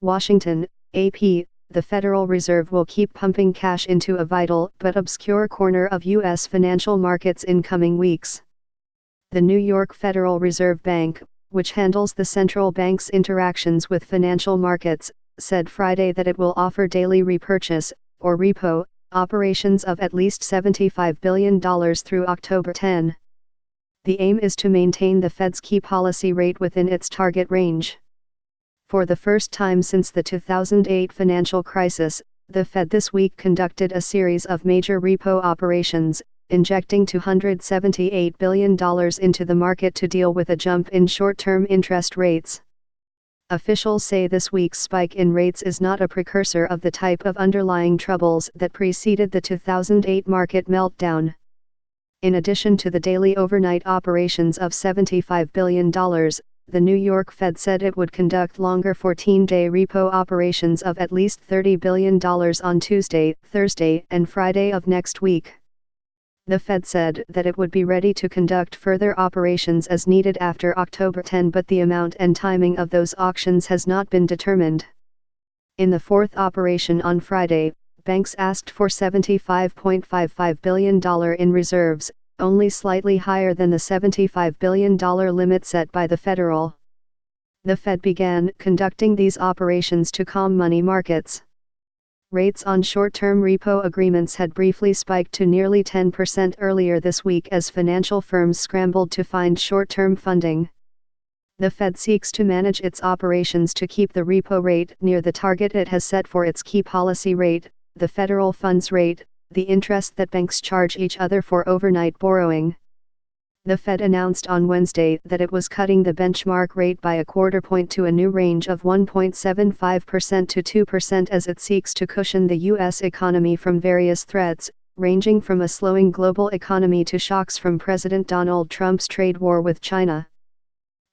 Washington, AP, the Federal Reserve will keep pumping cash into a vital but obscure corner of U.S. financial markets in coming weeks. The New York Federal Reserve Bank, which handles the central bank's interactions with financial markets, said Friday that it will offer daily repurchase, or repo, operations of at least $75 billion through October 10. The aim is to maintain the Fed's key policy rate within its target range. For the first time since the 2008 financial crisis, the Fed this week conducted a series of major repo operations, injecting $278 billion into the market to deal with a jump in short-term interest rates. Officials say this week's spike in rates is not a precursor of the type of underlying troubles that preceded the 2008 market meltdown. In addition to the daily overnight operations of $75 billion, the New York Fed said it would conduct longer 14-day repo operations of at least $30 billion on Tuesday, Thursday, and Friday of next week. The Fed said that it would be ready to conduct further operations as needed after October 10, but the amount and timing of those auctions has not been determined. In the fourth operation on Friday, banks asked for $75.55 billion in reserves, only slightly higher than the $75 billion limit set by the Federal. The Fed began conducting these operations to calm money markets. Rates on short-term repo agreements had briefly spiked to nearly 10% earlier this week as financial firms scrambled to find short-term funding. The Fed seeks to manage its operations to keep the repo rate near the target it has set for its key policy rate, the federal funds rate, the interest that banks charge each other for overnight borrowing. The Fed announced on Wednesday that it was cutting the benchmark rate by a quarter point to a new range of 1.75% to 2% as it seeks to cushion the U.S. economy from various threats, ranging from a slowing global economy to shocks from President Donald Trump's trade war with China.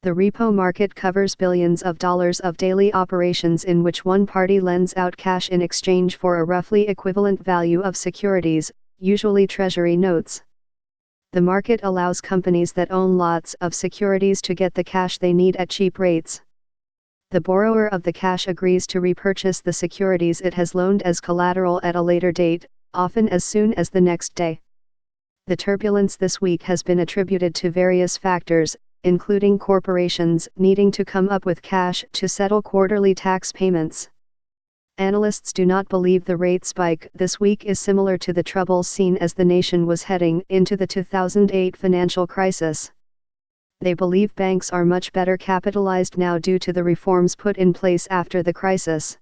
The repo market covers billions of dollars of daily operations in which one party lends out cash in exchange for a roughly equivalent value of securities, usually Treasury notes. The market allows companies that own lots of securities to get the cash they need at cheap rates. The borrower of the cash agrees to repurchase the securities it has loaned as collateral at a later date, often as soon as the next day. The turbulence this week has been attributed to various factors, including corporations needing to come up with cash to settle quarterly tax payments. Analysts do not believe the rate spike this week is similar to the troubles seen as the nation was heading into the 2008 financial crisis. They believe banks are much better capitalized now due to the reforms put in place after the crisis.